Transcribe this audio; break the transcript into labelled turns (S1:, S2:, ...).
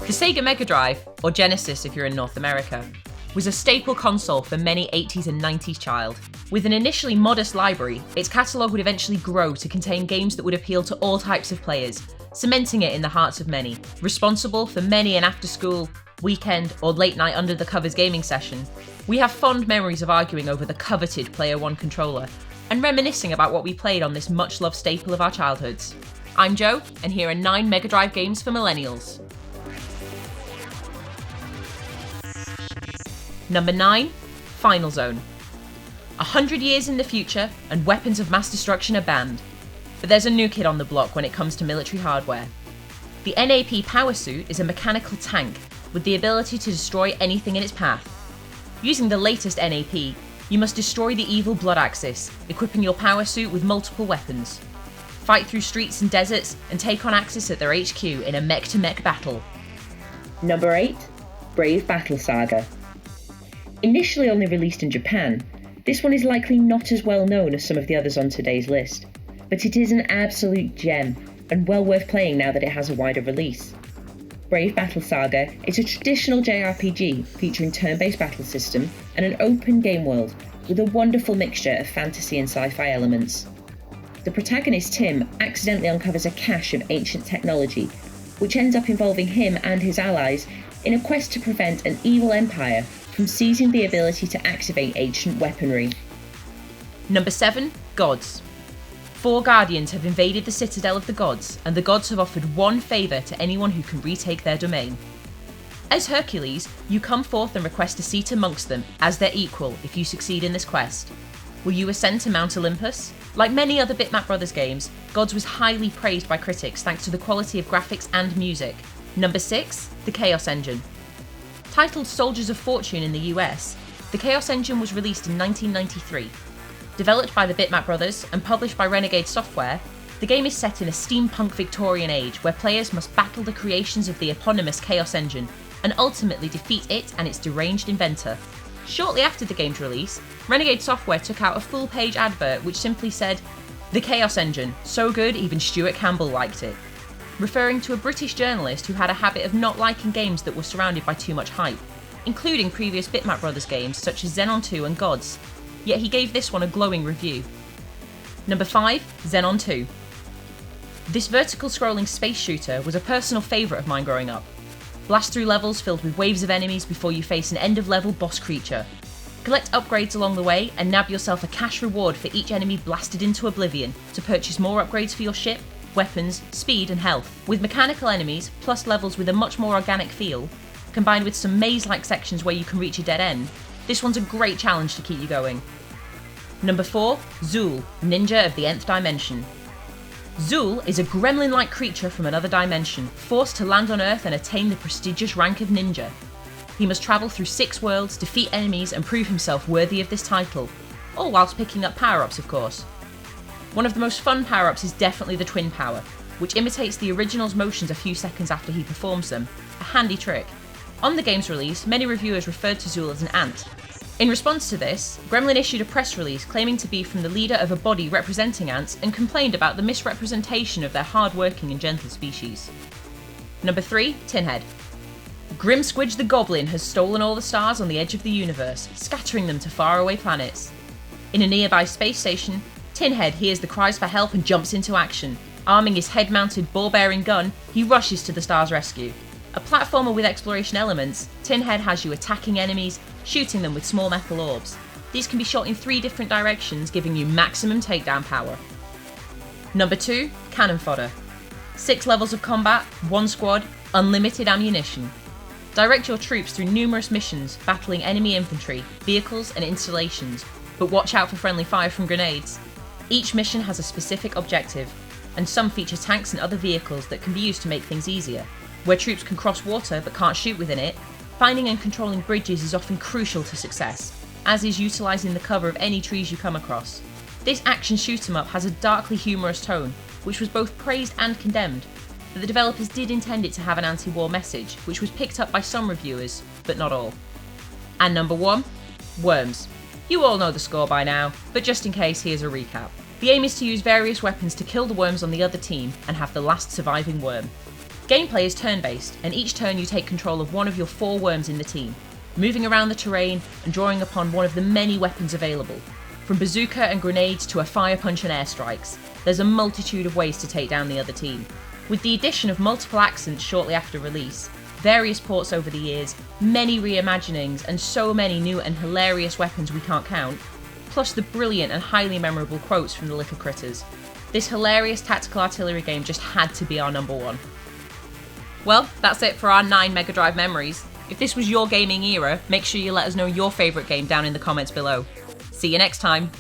S1: The Sega Mega Drive, or Genesis if you're in North America, was a staple console for many 80s and 90s child. With an initially modest library, its catalogue would eventually grow to contain games that would appeal to all types of players, cementing it in the hearts of many. Responsible for many an after-school, weekend, or late-night under-the-covers gaming session, we have fond memories of arguing over the coveted Player One controller, and reminiscing about what we played on this much-loved staple of our childhoods. I'm Joe, and here are 9 Mega Drive games for Millennials. Number 9, Final Zone. 100 years in the future, and weapons of mass destruction are banned. But there's a new kid on the block when it comes to military hardware. The NAP Power Suit is a mechanical tank with the ability to destroy anything in its path. Using the latest NAP, you must destroy the evil Blood Axis, equipping your Power Suit with multiple weapons. Fight through streets and deserts, and take on Axis at their HQ in a mech-to-mech battle.
S2: Number 8, Brave Battle Saga. Initially only released in Japan, this one is likely not as well known as some of the others on today's list, but it is an absolute gem and well worth playing now that it has a wider release. Brave Battle Saga is a traditional JRPG featuring turn-based battle system and an open game world with a wonderful mixture of fantasy and sci-fi elements. The protagonist Tim accidentally uncovers a cache of ancient technology, which ends up involving him and his allies in a quest to prevent an evil empire from seizing the ability to activate ancient weaponry.
S1: Number 7, Gods. 4 Guardians have invaded the Citadel of the Gods, and the Gods have offered one favour to anyone who can retake their domain. As Hercules, you come forth and request a seat amongst them as their equal if you succeed in this quest. Will you ascend to Mount Olympus? Like many other Bitmap Brothers games, Gods was highly praised by critics thanks to the quality of graphics and music. Number 6, the Chaos Engine. Titled Soldiers of Fortune in the US, the Chaos Engine was released in 1993. Developed by the Bitmap Brothers and published by Renegade Software, the game is set in a steampunk Victorian age where players must battle the creations of the eponymous Chaos Engine and ultimately defeat it and its deranged inventor. Shortly after the game's release, Renegade Software took out a full-page advert which simply said, "The Chaos Engine, so good even Stuart Campbell liked it," referring to a British journalist who had a habit of not liking games that were surrounded by too much hype, including previous Bitmap Brothers games such as Xenon 2 and Gods, yet he gave this one a glowing review. Number 5, Xenon 2. This vertical scrolling space shooter was a personal favourite of mine growing up. Blast through levels filled with waves of enemies before you face an end-of-level boss creature. Collect upgrades along the way and nab yourself a cash reward for each enemy blasted into oblivion to purchase more upgrades for your ship, weapons, speed and health. With mechanical enemies, plus levels with a much more organic feel, combined with some maze-like sections where you can reach a dead end, this one's a great challenge to keep you going. Number 4, Zool, Ninja of the Nth Dimension. Zool is a gremlin-like creature from another dimension, forced to land on Earth and attain the prestigious rank of Ninja. He must travel through 6 worlds, defeat enemies and prove himself worthy of this title, all whilst picking up power-ups of course. One of the most fun power-ups is definitely the Twin Power, which imitates the original's motions a few seconds after he performs them, a handy trick. On the game's release, many reviewers referred to Zool as an ant. In response to this, Gremlin issued a press release claiming to be from the leader of a body representing ants and complained about the misrepresentation of their hard-working and gentle species. Number 3, Tinhead. Grim Squidge the Goblin has stolen all the stars on the edge of the universe, scattering them to faraway planets. In a nearby space station, Tinhead hears the cries for help and jumps into action. Arming his head-mounted ball-bearing gun, he rushes to the star's rescue. A platformer with exploration elements, Tinhead has you attacking enemies, shooting them with small metal orbs. These can be shot in 3 different directions, giving you maximum takedown power. Number 2, Cannon Fodder. 6 levels of combat, 1 squad, unlimited ammunition. Direct your troops through numerous missions, battling enemy infantry, vehicles and installations, but watch out for friendly fire from grenades. Each mission has a specific objective, and some feature tanks and other vehicles that can be used to make things easier. Where troops can cross water but can't shoot within it, finding and controlling bridges is often crucial to success, as is utilising the cover of any trees you come across. This action shoot-'em-up has a darkly humorous tone, which was both praised and condemned, but the developers did intend it to have an anti-war message, which was picked up by some reviewers, but not all. And number 1, Worms. You all know the score by now, but just in case, here's a recap. The aim is to use various weapons to kill the worms on the other team and have the last surviving worm. Gameplay is turn-based, and each turn you take control of one of your 4 worms in the team, moving around the terrain and drawing upon one of the many weapons available. From bazooka and grenades to a fire punch and airstrikes, there's a multitude of ways to take down the other team. With the addition of multiple accents shortly after release, various ports over the years, many reimaginings, and so many new and hilarious weapons we can't count, plus the brilliant and highly memorable quotes from the Licker Critters, this hilarious tactical artillery game just had to be our number 1. Well, that's it for our 9 Mega Drive memories. If this was your gaming era, make sure you let us know your favourite game down in the comments below. See you next time!